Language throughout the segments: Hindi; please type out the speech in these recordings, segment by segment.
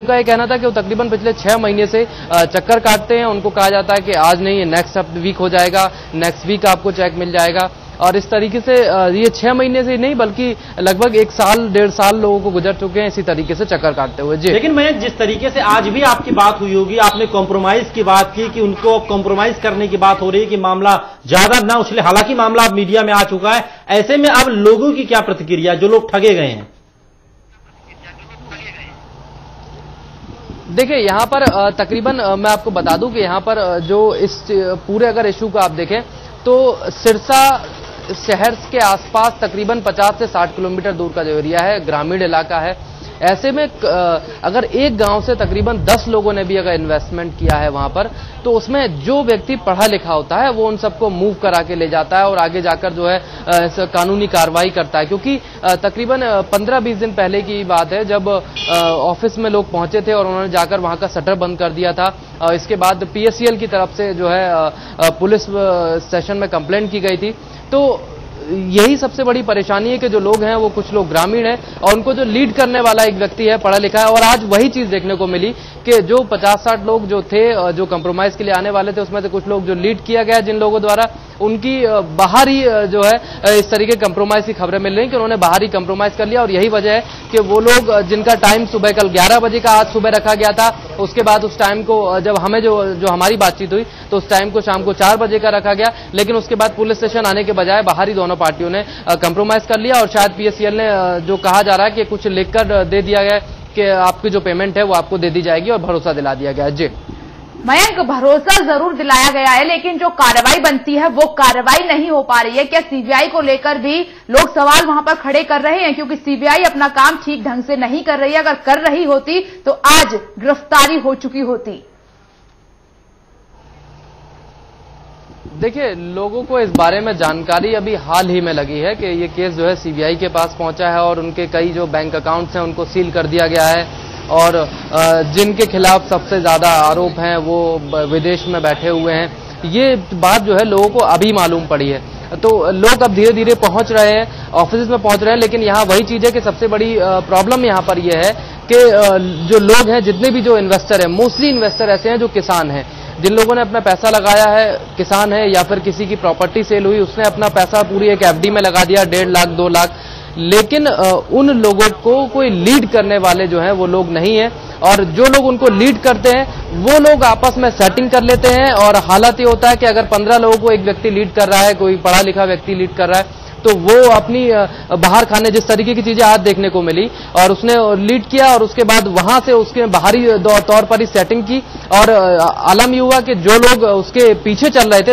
का ये कहना था कि वो तकरीबन पिछले 6 महीने से चक्कर काटते हैं। उनको कहा जाता है कि आज नहीं, नेक्स्ट वीक हो जाएगा, नेक्स्ट वीक आपको चेक मिल जाएगा। और इस तरीके से ये 6 महीने से नहीं बल्कि लगभग 1 साल 1.5 साल लोगों को गुजर चुके हैं इसी तरीके से चक्कर काटते हुए। जी, लेकिन मैं जिस तरीके से आज भी आपकी बात हुई होगी, आपने कॉम्प्रोमाइज की बात की कि उनको कॉम्प्रोमाइज करने की बात हो रही है कि मामला ज्यादा ना उछले, हालांकि मामला अब मीडिया में आ चुका है। ऐसे में अब लोगों की क्या प्रतिक्रिया, जो लोग ठगे गए हैं? देखिए, यहाँ पर तकरीबन मैं आपको बता दूं कि यहाँ पर जो इस पूरे अगर इशू को आप देखें तो सिरसा शहर के आसपास तकरीबन 50 से 60 किलोमीटर दूर का जो एरिया है, ग्रामीण इलाका है। ऐसे में अगर एक गांव से तकरीबन 10 लोगों ने भी अगर इन्वेस्टमेंट किया है वहां पर, तो उसमें जो व्यक्ति पढ़ा लिखा होता है वो उन सबको मूव करा के ले जाता है और आगे जाकर जो है कानूनी कार्रवाई करता है। क्योंकि तकरीबन 15-20 दिन पहले की बात है जब ऑफिस में लोग पहुंचे थे और उन्होंने जाकर वहां का शटर बंद कर दिया था। इसके बाद PSCL की तरफ से जो है पुलिस स्टेशन में कंप्लेंट की गई थी। तो यही सबसे बड़ी परेशानी है कि जो लोग हैं वो कुछ लोग ग्रामीण हैं और उनको जो लीड करने वाला एक व्यक्ति है पढ़ा लिखा है। और आज वही चीज देखने को मिली कि जो 50-60 लोग जो थे जो कंप्रोमाइज के लिए आने वाले थे, उसमें से कुछ लोग जो लीड किया गया जिन लोगों द्वारा, उनकी बाहर ही जो है इस तरीके कंप्रोमाइज की खबरें मिल रही कि उन्होंने बाहर ही कंप्रोमाइज कर लिया। और यही वजह है कि वो लोग जिनका टाइम सुबह कल 11 बजे का आज सुबह रखा गया था, उसके बाद उस टाइम को जब हमें जो हमारी बातचीत हुई तो उस टाइम को शाम को 4 बजे का रखा गया। लेकिन उसके बाद पुलिस स्टेशन आने के बजाय बाहर ही दोनों पार्टियों ने कंप्रोमाइज कर लिया। और शायद PSCL ने जो कहा जा रहा है कि कुछ लिखकर दे दिया गया कि आपकी जो पेमेंट है वो आपको दे दी जाएगी और भरोसा दिला दिया गया। जी मयंक, भरोसा जरूर दिलाया गया है, लेकिन जो कार्रवाई बनती है वो कार्रवाई नहीं हो पा रही है। क्या CBI को लेकर भी लोग सवाल वहां पर खड़े कर रहे हैं? क्योंकि CBI अपना काम ठीक ढंग से नहीं कर रही है। अगर कर रही होती तो आज गिरफ्तारी हो चुकी होती। देखिए, लोगों को इस बारे में जानकारी अभी हाल ही में लगी है कि ये केस जो है CBI के पास पहुंचा है और उनके कई जो बैंक अकाउंट्स हैं उनको सील कर दिया गया है। और जिनके खिलाफ सबसे ज्यादा आरोप हैं वो विदेश में बैठे हुए हैं। ये बात जो है लोगों को अभी मालूम पड़ी है। तो लोग अब धीरे धीरे पहुंच रहे हैं, ऑफिस में पहुंच रहे हैं। लेकिन यहाँ वही चीज है कि सबसे बड़ी प्रॉब्लम यहाँ पर यह है कि जो लोग हैं, जितने भी जो इन्वेस्टर हैं, मोस्टली इन्वेस्टर ऐसे हैं जो किसान हैं, जिन लोगों ने अपना पैसा लगाया है, किसान है या फिर किसी की प्रॉपर्टी सेल हुई, उसने अपना पैसा पूरी एक FD में लगा दिया 1.5 लाख 2 लाख। लेकिन उन लोगों को कोई लीड करने वाले जो हैं वो लोग नहीं है। और जो लोग उनको लीड करते हैं वो लोग आपस में सेटिंग कर लेते हैं। और हालत ये होता है कि अगर 15 लोगों को एक व्यक्ति लीड कर रहा है, कोई पढ़ा लिखा व्यक्ति लीड कर रहा है, तो वो अपनी बाहर खाने जिस तरीके की चीजें आज देखने को मिली और उसने लीड किया और उसके बाद वहां से उसके बाहरी तौर पर ही सेटिंग की। और आलम ये हुआ कि जो लोग उसके पीछे चल रहे थे,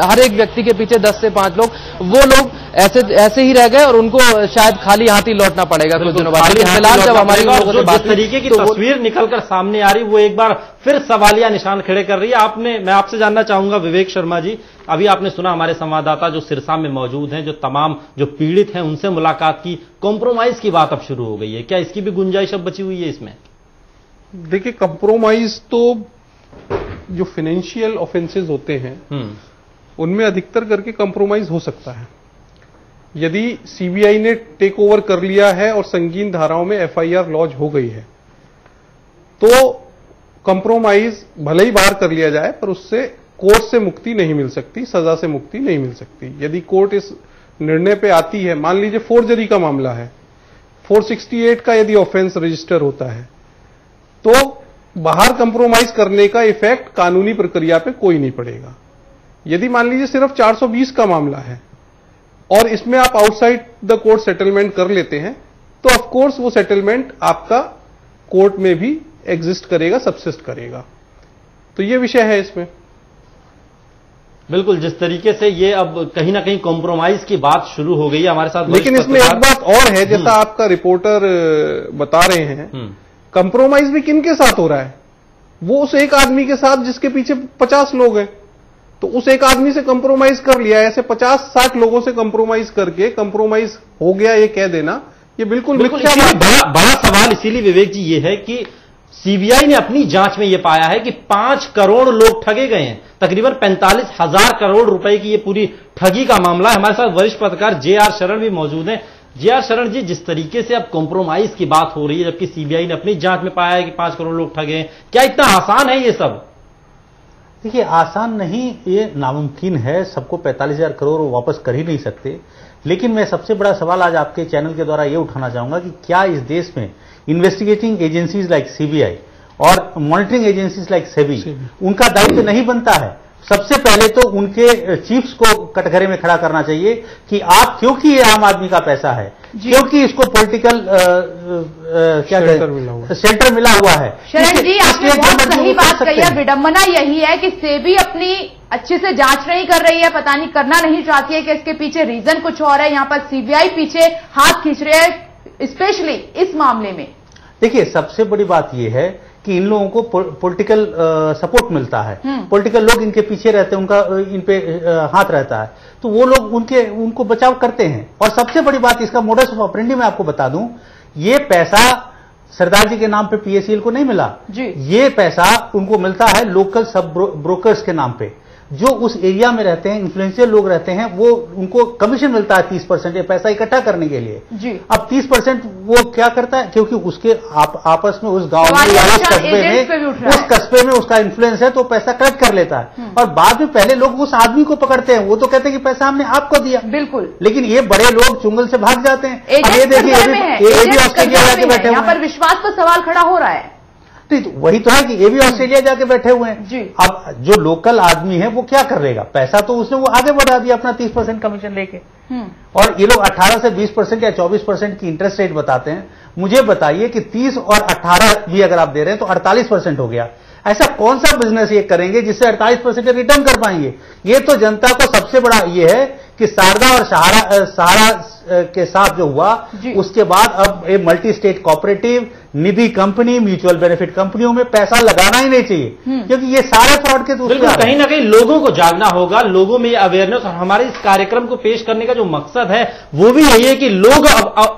हर एक व्यक्ति के पीछे 10 से 5 लोग, वो लोग ऐसे ही रह गए और उनको शायद खाली हाथ ही लौटना पड़ेगा कुछ दिनों बाद। फिलहाल जब हमारी जिस तरीके की तस्वीर निकलकर सामने आ रही वो एक बार फिर सवालिया निशान खड़े कर रही है। मैं आपसे जानना चाहूंगा विवेक शर्मा जी, अभी आपने सुना हमारे संवाददाता जो सिरसा में मौजूद हैं, जो तमाम जो पीड़ित हैं उनसे मुलाकात की, कॉम्प्रोमाइज की बात अब शुरू हो गई है। क्या इसकी भी गुंजाइश अब बची हुई है इसमें? देखिए, कॉम्प्रोमाइज तो जो फाइनेंशियल ऑफेंसेस होते हैं उनमें अधिकतर करके कॉम्प्रोमाइज हो सकता है। यदि CBI ने टेक ओवर कर लिया है और संगीन धाराओं में FIR लॉन्च हो गई है तो कॉम्प्रोमाइज भले ही बाहर कर लिया जाए पर उससे कोर्ट से मुक्ति नहीं मिल सकती, सजा से मुक्ति नहीं मिल सकती। यदि कोर्ट इस निर्णय पे आती है, मान लीजिए फोर्जरी का मामला है, 468 का यदि ऑफेंस रजिस्टर होता है तो बाहर कंप्रोमाइज करने का इफेक्ट कानूनी प्रक्रिया पे कोई नहीं पड़ेगा। यदि मान लीजिए सिर्फ 420 का मामला है और इसमें आप आउटसाइड द कोर्ट सेटलमेंट कर लेते हैं तो ऑफ कोर्स वो सेटलमेंट आपका कोर्ट में भी एग्जिस्ट करेगा, सबसिस्ट करेगा। तो ये विषय है इसमें। बिल्कुल, जिस तरीके से ये अब कहीं ना कहीं कॉम्प्रोमाइज की बात शुरू हो गई है हमारे साथ। लेकिन इसमें एक बात और है, जैसा आपका रिपोर्टर बता रहे हैं, कंप्रोमाइज भी किन के साथ हो रहा है? वो उस एक आदमी के साथ जिसके पीछे 50 लोग हैं। तो उस एक आदमी से कंप्रोमाइज कर लिया, ऐसे 50-60 लोगों से कंप्रोमाइज करके कंप्रोमाइज हो गया ये कह देना, ये बिल्कुल बड़ा सवाल इसीलिए विवेक जी ये है कि CBI ने अपनी जांच में यह पाया है कि 5 करोड़ लोग ठगे गए हैं। तकरीबन 45,000 करोड़ रुपए की ये पूरी ठगी का मामला है। हमारे साथ वरिष्ठ पत्रकार JR शरण भी मौजूद हैं। जी.आर. शरण जी, जिस तरीके से अब कॉम्प्रोमाइज की बात हो रही है, जबकि सीबीआई ने अपनी जांच में पाया है कि 5 करोड़ लोग ठगे हैं, क्या इतना आसान है ये सब? देखिए, आसान नहीं, ये नामुमकिन है। सबको 45,000 करोड़ वापस कर ही नहीं सकते। लेकिन मैं सबसे बड़ा सवाल आज आपके चैनल के द्वारा ये उठाना चाहूंगा कि क्या इस देश में इन्वेस्टिगेटिंग एजेंसीज लाइक सीबीआई और मॉनिटरिंग एजेंसीज लाइक सेबी, उनका दायित्व नहीं बनता है? सबसे पहले तो उनके चीफ्स को कटघरे में खड़ा करना चाहिए कि आप, क्योंकि ये आम आदमी का पैसा है, क्योंकि इसको पॉलिटिकल क्या शेल्टर मिला हुआ है। शरण जी, आपने बहुत सही बात कही है। विडंबना यही है कि सेबी अपनी अच्छे से जांच नहीं कर रही है, पता नहीं करना नहीं चाहती है कि इसके पीछे रीजन कुछ और है। यहाँ पर सीबीआई पीछे हाथ खींच रहे हैं, स्पेशली इस मामले में। देखिए, सबसे बड़ी बात यह है कि इन लोगों को पॉलिटिकल सपोर्ट मिलता है, पॉलिटिकल लोग इनके पीछे रहते हैं, उनका इन पे हाथ रहता है, तो वो लोग उनको बचाव करते हैं। और सबसे बड़ी बात, इसका मोडस ऑफ ऑपरेंडी मैं आपको बता दूं, ये पैसा सरदार जी के नाम पे पीएससीएल को नहीं मिला जी। ये पैसा उनको मिलता है लोकल सब ब्रोकर्स के नाम पे, जो उस एरिया में रहते हैं, इन्फ्लुएंशियल लोग रहते हैं, वो उनको कमीशन मिलता है 30% ये पैसा इकट्ठा करने के लिए जी। अब 30% वो क्या करता है, क्योंकि उसके आपस में उस गांव में या उस कस्बे में उसका इन्फ्लुएंस है, तो पैसा कलेक्ट कर लेता है। और बाद में पहले लोग उस आदमी को पकड़ते हैं, वो तो कहते हैं कि पैसा हमने आपको दिया, बिल्कुल, लेकिन ये बड़े लोग चुंगल से भाग जाते हैं। अब ये देखिए, ये भी ऑस्ट्रेलिया जाके बैठे हुए हैं, यहाँ पर विश्वास पर सवाल खड़ा हो रहा है। तो वही तो है कि ये भी ऑस्ट्रेलिया जाके बैठे हुए हैं जी। अब जो लोकल आदमी है वो क्या करेगा, पैसा तो उसने वो आगे बढ़ा दिया अपना 30% कमीशन लेके, और ये लोग 18 से 20% या 24% की इंटरेस्ट रेट बताते हैं। मुझे बताइए कि 30 और 18 भी अगर आप दे रहे हैं तो 48% हो गया। ऐसा कौन सा बिजनेस ये करेंगे जिससे 48% रिटर्न कर पाएंगे? ये तो जनता को सबसे बड़ा ये है कि शारदा और सहारा के साथ जो हुआ, उसके बाद अब ये मल्टी स्टेट कोऑपरेटिव, निधि कंपनी, म्यूचुअल बेनिफिट कंपनियों में पैसा लगाना ही नहीं चाहिए, क्योंकि ये सारे फ्रॉड के दूसरे कहीं ना कहीं लोगों को जागना होगा, लोगों में अवेयरनेस। और हमारे इस कार्यक्रम को पेश करने का जो मकसद है वो भी यही है कि लोग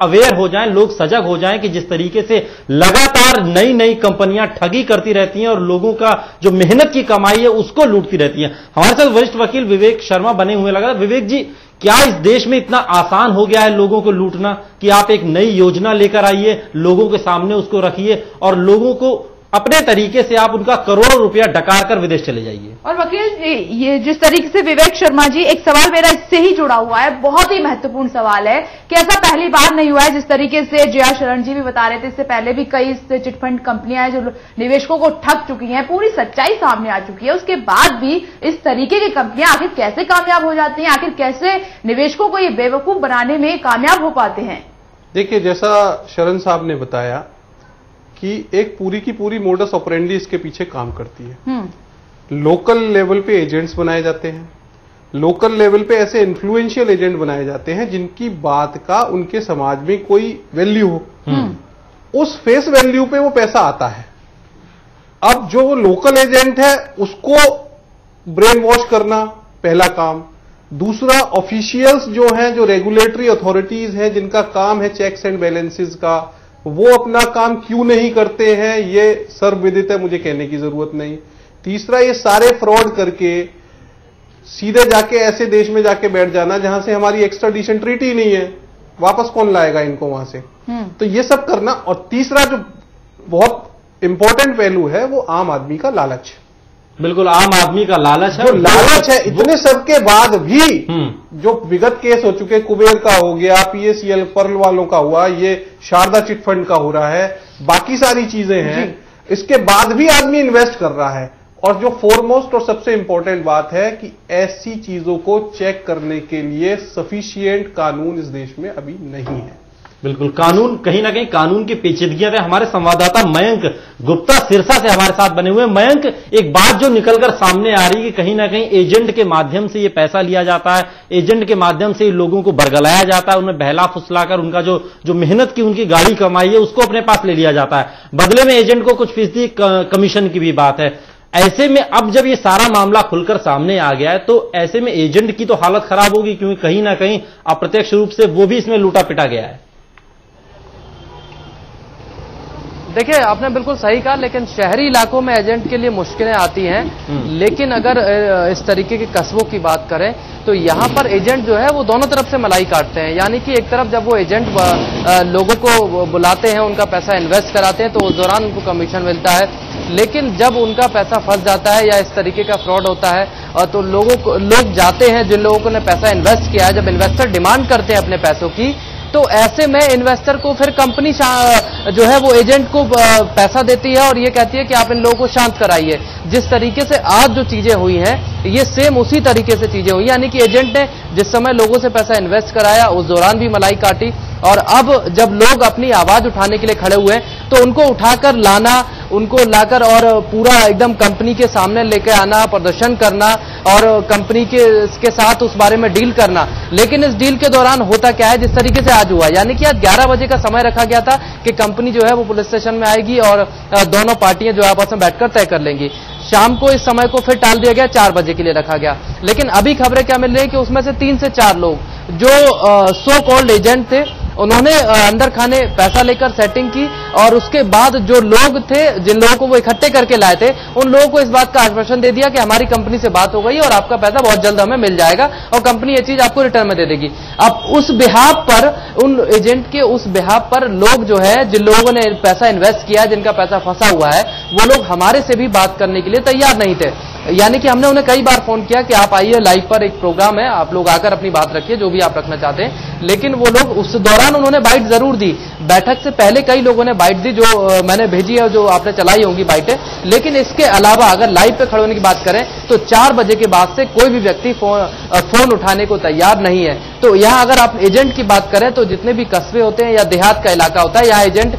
अवेयर हो जाएं, लोग सजग हो जाएं कि जिस तरीके से लगातार नई नई कंपनियां ठगी करती रहती हैं और लोगों का जो मेहनत की कमाई है उसको लूटती रहती हैं। हमारे साथ वरिष्ठ वकील विवेक शर्मा बने हुए लगा। विवेक जी, क्या इस देश में इतना आसान हो गया है लोगों को लूटना कि आप एक नई योजना लेकर आइए, लोगों के सामने उसको रखिए और लोगों को अपने तरीके से आप उनका करोड़ों रुपया डकार कर विदेश चले जाइए? और वकील जी, ये जिस तरीके से विवेक शर्मा जी, एक सवाल मेरा इससे ही जुड़ा हुआ है, बहुत ही महत्वपूर्ण सवाल है कि ऐसा पहली बार नहीं हुआ है। जिस तरीके से जी.आर. शरण जी भी बता रहे थे, इससे पहले भी कई चिटफंड कंपनियां हैं जो निवेशकों को ठग चुकी हैं, पूरी सच्चाई सामने आ चुकी है। उसके बाद भी इस तरीके की कंपनियां आखिर कैसे कामयाब हो जाती हैं, आखिर कैसे निवेशकों को ये बेवकूफ बनाने में कामयाब हो पाते हैं? देखिए, जैसा शरण साहब ने बताया कि एक पूरी की पूरी मोडस ऑपरेंडी इसके पीछे काम करती है। लोकल लेवल पे एजेंट्स बनाए जाते हैं, लोकल लेवल पे ऐसे इन्फ्लुएंशियल एजेंट बनाए जाते हैं जिनकी बात का उनके समाज में कोई वैल्यू हो, उस फेस वैल्यू पे वो पैसा आता है। अब जो लोकल एजेंट है उसको ब्रेन वॉश करना पहला काम, दूसरा ऑफिशियल्स जो हैं, जो रेगुलेटरी अथॉरिटीज हैं जिनका काम है चेक्स एंड बैलेंसेस का, वो अपना काम क्यों नहीं करते हैं, ये सर्वविदित है, मुझे कहने की जरूरत नहीं। तीसरा, ये सारे फ्रॉड करके सीधे जाके ऐसे देश में जाके बैठ जाना जहां से हमारी एक्स्ट्राडिशन ट्रीटी नहीं है, वापस कौन लाएगा इनको वहां से, तो ये सब करना। और तीसरा जो बहुत इंपॉर्टेंट पहलू है वो आम आदमी का लालच। बिल्कुल, आम आदमी का लालच है, जो लालच है। इतने सबके बाद भी जो विगत केस हो चुके, कुबेर का हो गया, पीएससीएल पर्ल वालों का हुआ, ये शारदा चिटफंड का हो रहा है, बाकी सारी चीजें हैं, इसके बाद भी आदमी इन्वेस्ट कर रहा है। और जो फोरमोस्ट और सबसे इंपॉर्टेंट बात है कि ऐसी चीजों को चेक करने के लिए सफिशिएंट कानून इस देश में अभी नहीं है। बिल्कुल, कानून कहीं ना कहीं कानून की पेचीदगियां थे। हमारे संवाददाता मयंक गुप्ता सिरसा से हमारे साथ बने हुए। मयंक, एक बात जो निकलकर सामने आ रही है कि कहीं ना कहीं एजेंट के माध्यम से ये पैसा लिया जाता है, एजेंट के माध्यम से लोगों को बरगलाया जाता है, उन्हें बहला फुसलाकर उनका जो मेहनत की उनकी गाड़ी कमाई है उसको अपने पास ले लिया जाता है, बदले में एजेंट को कुछ फीसदी कमीशन की भी बात है। ऐसे में अब जब ये सारा मामला खुलकर सामने आ गया है तो ऐसे में एजेंट की तो हालत खराब होगी, क्योंकि कहीं ना कहीं अप्रत्यक्ष रूप से वो भी इसमें लूटा पिटा गया है। देखिए, आपने बिल्कुल सही कहा, लेकिन शहरी इलाकों में एजेंट के लिए मुश्किलें आती हैं। लेकिन अगर इस तरीके के कस्बों की बात करें तो यहाँ पर एजेंट जो है वो दोनों तरफ से मलाई काटते हैं। यानी कि एक तरफ जब वो एजेंट लोगों को बुलाते हैं, उनका पैसा इन्वेस्ट कराते हैं, तो उस दौरान उनको कमीशन मिलता है। लेकिन जब उनका पैसा फंस जाता है या इस तरीके का फ्रॉड होता है तो लोग जाते हैं, जिन लोगों ने पैसा इन्वेस्ट किया है, जब इन्वेस्टर डिमांड करते हैं अपने पैसों की, तो ऐसे में इन्वेस्टर को फिर कंपनी जो है वो एजेंट को पैसा देती है और ये कहती है कि आप इन लोगों को शांत कराइए। जिस तरीके से आज जो चीजें हुई हैं, ये सेम उसी तरीके से चीजें हुई। यानी कि एजेंट ने जिस समय लोगों से पैसा इन्वेस्ट कराया, उस दौरान भी मलाई काटी, और अब जब लोग अपनी आवाज उठाने के लिए खड़े हुए तो उनको उठाकर लाना, उनको लाकर और पूरा एकदम कंपनी के सामने लेके आना, प्रदर्शन करना और कंपनी के साथ उस बारे में डील करना। लेकिन इस डील के दौरान होता क्या है, जिस तरीके से आज हुआ, यानी कि आज 11 बजे का समय रखा गया था कि कंपनी जो है वो पुलिस स्टेशन में आएगी और दोनों पार्टियां जो आपस में बैठकर तय कर लेंगी। शाम को इस समय को फिर टाल दिया गया, 4 बजे के लिए रखा गया। लेकिन अभी खबरें क्या मिल रही है कि उसमें से 3 से 4 लोग जो सो कॉल्ड एजेंट थे, उन्होंने अंदर खाने पैसा लेकर सेटिंग की और उसके बाद जो लोग थे, जिन लोगों को वो इकट्ठे करके लाए थे, उन लोगों को इस बात का आश्वासन दे दिया कि हमारी कंपनी से बात हो गई और आपका पैसा बहुत जल्द हमें मिल जाएगा और कंपनी ये चीज आपको रिटर्न में दे देगी। अब उस बिहाफ पर, उन एजेंट के उस बिहाफ पर लोग जो है, जिन लोगों ने पैसा इन्वेस्ट किया, जिनका पैसा फंसा हुआ है, वो लोग हमारे से भी बात करने के लिए तैयार नहीं थे। यानी कि हमने उन्हें कई बार फोन किया कि आप आइए, लाइव पर एक प्रोग्राम है, आप लोग आकर अपनी बात रखिए, जो भी आप रखना चाहते हैं। लेकिन वो लोग उस दौरान उन्होंने बाइट जरूर दी। बैठक से पहले कई लोगों ने बाइट दी, जो मैंने भेजी है, जो आपने चलाई होंगी बाइटें। लेकिन इसके अलावा अगर लाइव पे खड़े होने की बात करें तो 4 बजे के बाद से कोई भी व्यक्ति फोन उठाने को तैयार नहीं है। तो यहाँ अगर आप एजेंट की बात करें तो जितने भी कस्बे होते हैं या देहात का इलाका होता है, यहाँ एजेंट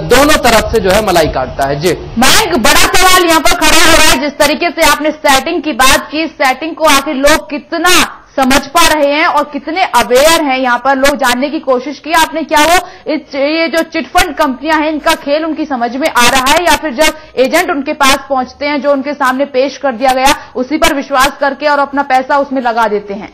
दोनों तरफ से जो है मलाई काटता है। जी, एक बड़ा सवाल यहाँ पर खड़ा हो रहा है, जिस तरीके से आपने सेटिंग की बात की, सेटिंग को आखिर लोग कितना समझ पा रहे हैं और कितने अवेयर हैं, यहाँ पर लोग जानने की कोशिश की आपने। क्या वो ये जो चिटफंड कंपनियां हैं, इनका खेल उनकी समझ में आ रहा है, या फिर जब एजेंट उनके पास पहुंचते हैं, जो उनके सामने पेश कर दिया गया, उसी पर विश्वास करके और अपना पैसा उसमें लगा देते हैं?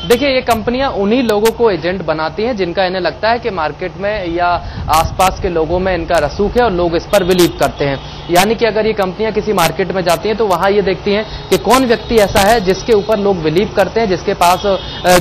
देखिए, ये कंपनियां उन्हीं लोगों को एजेंट बनाती हैं जिनका इन्हें लगता है कि मार्केट में या आसपास के लोगों में इनका रसूख है और लोग इस पर बिलीव करते हैं। यानी कि अगर ये कंपनियां किसी मार्केट में जाती हैं तो वहां ये देखती हैं कि कौन व्यक्ति ऐसा है जिसके ऊपर लोग बिलीव करते हैं, जिसके पास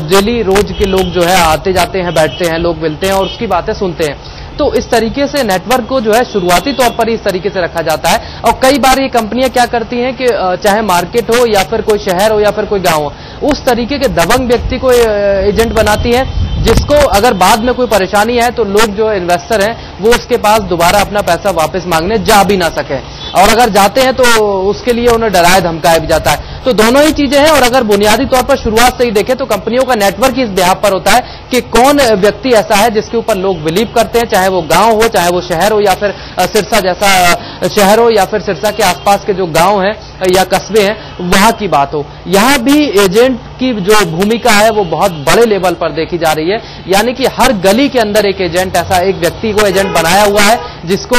डेली रोज के लोग जो है आते जाते हैं, बैठते हैं, लोग मिलते हैं और उसकी बातें सुनते हैं। तो इस तरीके से नेटवर्क को जो है शुरुआती तौर पर इस तरीके से रखा जाता है। और कई बार ये कंपनियां क्या करती हैं कि चाहे मार्केट हो या फिर कोई शहर हो या फिर कोई गांव हो, उस तरीके के दबंग व्यक्ति को एजेंट बनाती है जिसको अगर बाद में कोई परेशानी है तो लोग जो इन्वेस्टर हैं वो उसके पास दोबारा अपना पैसा वापस मांगने जा भी ना सके, और अगर जाते हैं तो उसके लिए उन्हें डराया धमकाया भी जाता है। तो दोनों ही चीजें हैं। और अगर बुनियादी तौर पर शुरुआत से ही देखें तो कंपनियों का नेटवर्क ही इस बिहाफ पर होता है कि कौन व्यक्ति ऐसा है जिसके ऊपर लोग बिलीव करते हैं, चाहे वो गांव हो, चाहे वो शहर हो, या फिर सिरसा जैसा शहर हो, या फिर सिरसा के आसपास के जो गांव हैं या कस्बे हैं वहां की बात हो। यहां भी एजेंट की जो भूमिका है वो बहुत बड़े लेवल पर देखी जा रही है। यानी कि हर गली के अंदर एक एजेंट, ऐसा एक व्यक्ति को एजेंट बनाया हुआ है जिसको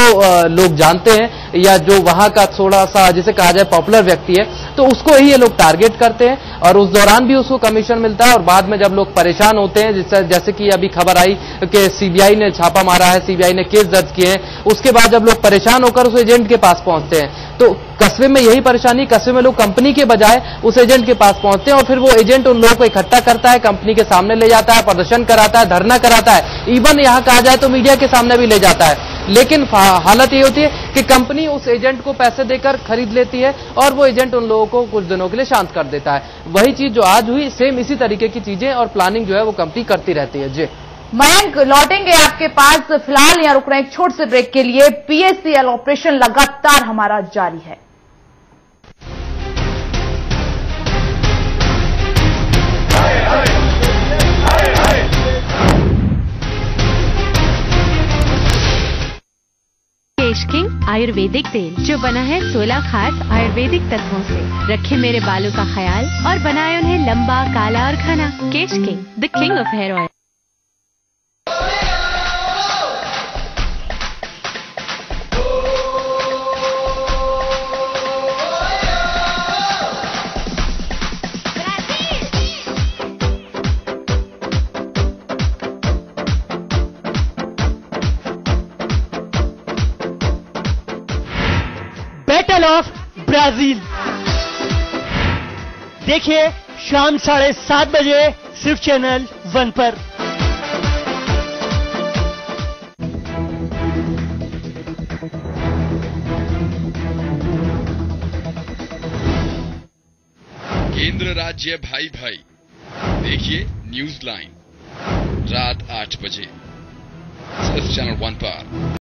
लोग जानते हैं, या जो वहां का थोड़ा सा जिसे कहा जाए पॉपुलर व्यक्ति है, तो उसको ही ये लोग टारगेट करते हैं और उस दौरान भी उसको कमीशन मिलता है। और बाद में जब लोग परेशान होते हैं, जैसे कि अभी खबर आई कि सीबीआई ने छापा मारा है, सीबीआई ने केस दर्ज किए हैं, उसके बाद जब लोग परेशान होकर उस एजेंट के पास पहुंचते हैं, तो कस्बे में यही परेशानी, कस्बे में लोग कंपनी के बजाय उस एजेंट के पास पहुंचते हैं और फिर वो एजेंट उन लोगों को इकट्ठा करता है, कंपनी के सामने ले जाता है, प्रदर्शन कराता है, धरना कराता है, इवन यहां कहा जाए तो मीडिया के सामने भी ले जाता है। लेकिन हालत ये होती है कि कंपनी उस एजेंट को पैसे देकर खरीद लेती है और वो एजेंट उन लोगों को कुछ दिनों के लिए शांत कर देता है। वही चीज जो आज हुई, सेम इसी तरीके की चीजें और प्लानिंग जो है वो कंपनी करती रहती है। जी मयंक, लौटेंगे आपके पास, फिलहाल यहाँ रुक रहे हैं एक छोटे से ब्रेक के लिए। पीएससीएल ऑपरेशन लगातार हमारा जारी है। केश किंग आयुर्वेदिक तेल, जो बना है 16 खास आयुर्वेदिक तत्वों से, रखे मेरे बालों का ख्याल और बनाए उन्हें लंबा, काला और घना। Kesh King, the king of hair oil. Capital of Brazil. देखिए शाम 7:30 बजे सिर्फ चैनल 1 पर। केंद्र राज्य भाई भाई देखिए न्यूज लाइन रात 8 बजे सिर्फ चैनल 1 पर।